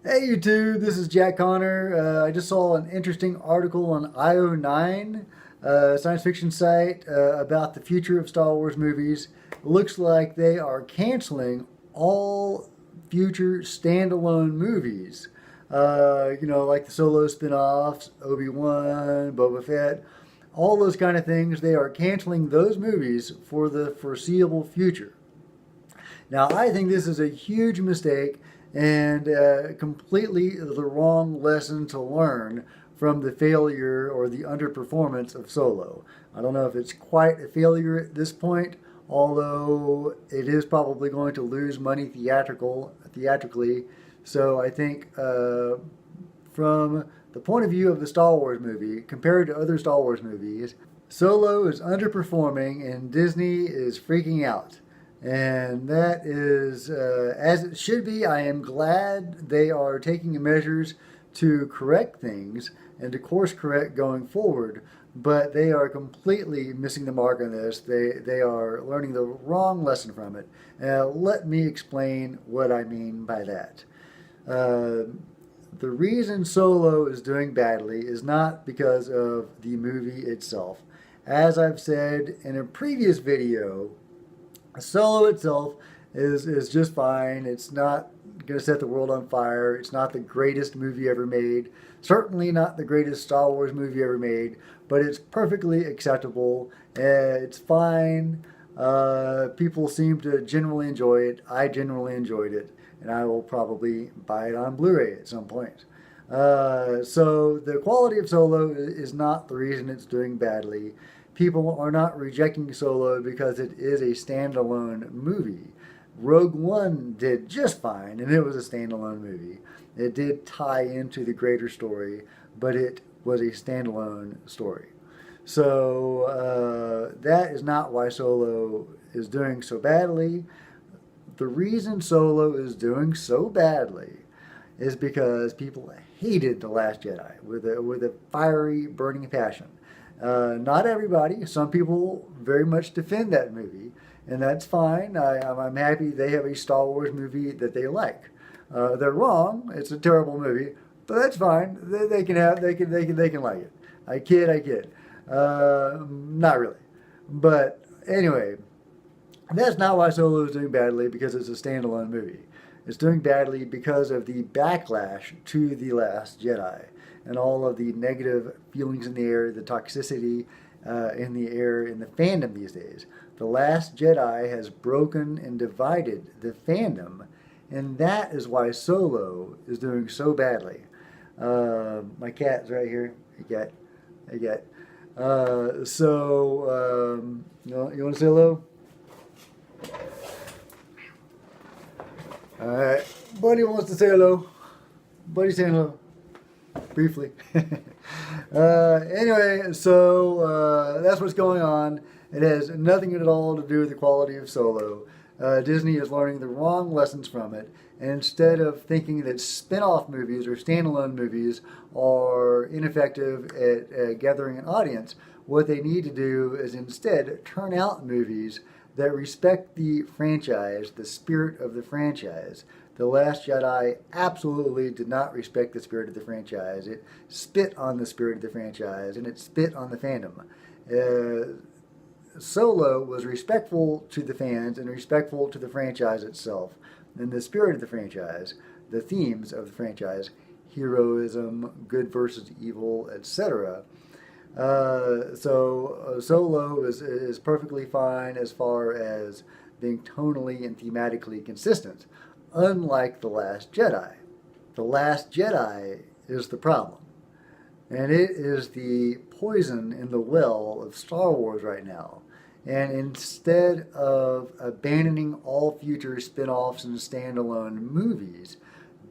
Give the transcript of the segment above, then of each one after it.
Hey YouTube, this is Jack Connor. I just saw an interesting article on IO9, science fiction site, about the future of Star Wars movies. It looks like they are canceling all future standalone movies. Like the Solo spin-offs, Obi-Wan, Boba Fett, all those kind of things. They are canceling those movies for the foreseeable future. Now, I think this is a huge mistake and completely the wrong lesson to learn from the failure or the underperformance of Solo. I don't know if it's quite a failure at this point, although it is probably going to lose money theatrically. So I think from the point of view of the Star Wars movie, compared to other Star Wars movies, Solo is underperforming and Disney is freaking out. And that is as it should be. I am glad they are taking measures to correct things and to course correct going forward, but they are completely missing the mark on this. They are learning the wrong lesson from it. Let me explain what I mean by that. The reason Solo is doing badly is not because of the movie itself. As I've said in a previous video, Solo itself is just fine. It's not going to set the world on fire. It's not the greatest movie ever made. Certainly not the greatest Star Wars movie ever made, but it's perfectly acceptable. It's fine. People seem to generally enjoy it. I generally enjoyed it, and I will probably buy it on Blu-ray at some point. So the quality of Solo is not the reason it's doing badly. People are not rejecting Solo because it is a standalone movie. Rogue One did just fine, and it was a standalone movie. It did tie into the greater story, but it was a standalone story. So that is not why Solo is doing so badly. The reason Solo is doing so badly is because people hated The Last Jedi with a fiery, burning passion. Not everybody. Some people very much defend that movie, and that's fine. I'm happy they have a Star Wars movie that they like. They're wrong. It's a terrible movie, but that's fine. They can like it. I kid. Not really. But anyway, that's not why Solo is doing badly, because it's a standalone movie. It's doing badly because of the backlash to The Last Jedi and all of the negative feelings in the air, the toxicity in the air in the fandom these days. The Last Jedi has broken and divided the fandom, and that is why Solo is doing so badly. My cat's right here. Hey cat. You want to say hello? All right, Buddy wants to say hello. Buddy's saying hello. Briefly. Anyway, so that's what's going on. It has nothing at all to do with the quality of Solo. Disney is learning the wrong lessons from it. And instead of thinking that spin-off movies or standalone movies are ineffective at gathering an audience, what they need to do is instead turn out movies that respect the franchise, the spirit of the franchise. The Last Jedi absolutely did not respect the spirit of the franchise. It spit on the spirit of the franchise, and it spit on the fandom. Solo was respectful to the fans and respectful to the franchise itself, and the spirit of the franchise, the themes of the franchise, heroism, good versus evil, etc. Solo is perfectly fine as far as being tonally and thematically consistent, unlike The Last Jedi. The Last Jedi is the problem, and it is the poison in the well of Star Wars right now. And instead of abandoning all future spin-offs and standalone movies,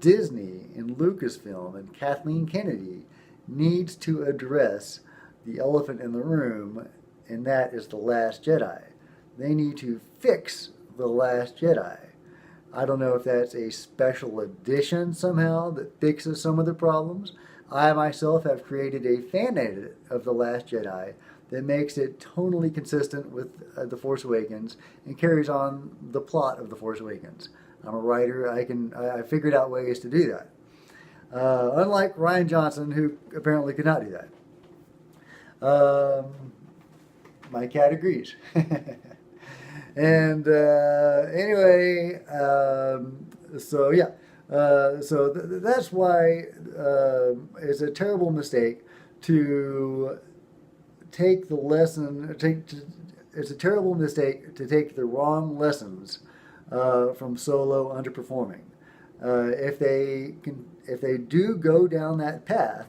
Disney and Lucasfilm and Kathleen Kennedy needs to address the elephant in the room, and that is The Last Jedi. They need to fix The Last Jedi. I don't know if that's a special edition somehow that fixes some of the problems. I myself have created a fan edit of The Last Jedi that makes it tonally consistent with The Force Awakens and carries on the plot of The Force Awakens. I'm a writer. I figured out ways to do that. unlike Rian Johnson, who apparently could not do that. My cat agrees. And anyway, so yeah, that's why it's a terrible mistake to take the lesson. It's a terrible mistake to take the wrong lessons from Solo underperforming. If they do go down that path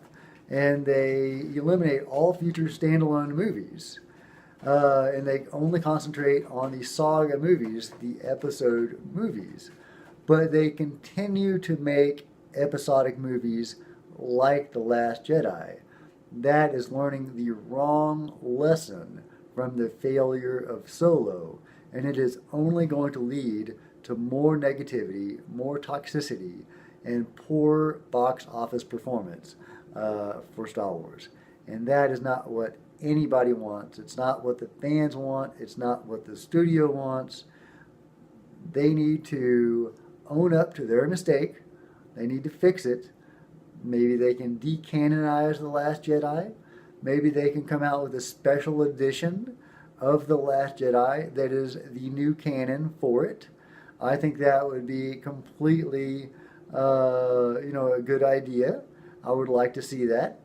and they eliminate all future standalone movies, and they only concentrate on the saga movies, the episode movies, but they continue to make episodic movies like The Last Jedi, that is learning the wrong lesson from the failure of Solo, and it is only going to lead to more negativity, more toxicity, and poor box office performance for Star Wars. And that is not what anybody wants. It's not what the fans want. It's not what the studio wants. They need to own up to their mistake. They need to fix it. Maybe they can decanonize The Last Jedi. Maybe they can come out with a special edition of The Last Jedi that is the new canon for it. I think that would be completely, a good idea. I would like to see that.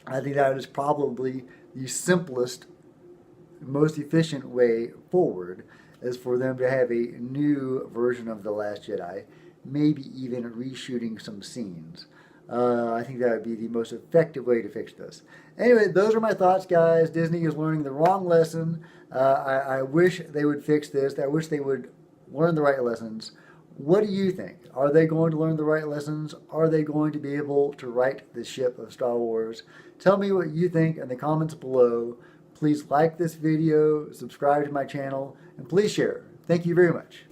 I think that is probably the simplest, most efficient way forward, is for them to have a new version of The Last Jedi, maybe even reshooting some scenes. I think that would be the most effective way to fix this. Anyway, those are my thoughts, guys. Disney is learning the wrong lesson. I wish they would fix this. I wish they would learn the right lessons. What do you think? Are they going to learn the right lessons? Are they going to be able to right the ship of Star Wars? Tell me what you think in the comments below. Please like this video, subscribe to my channel, and please share. Thank you very much.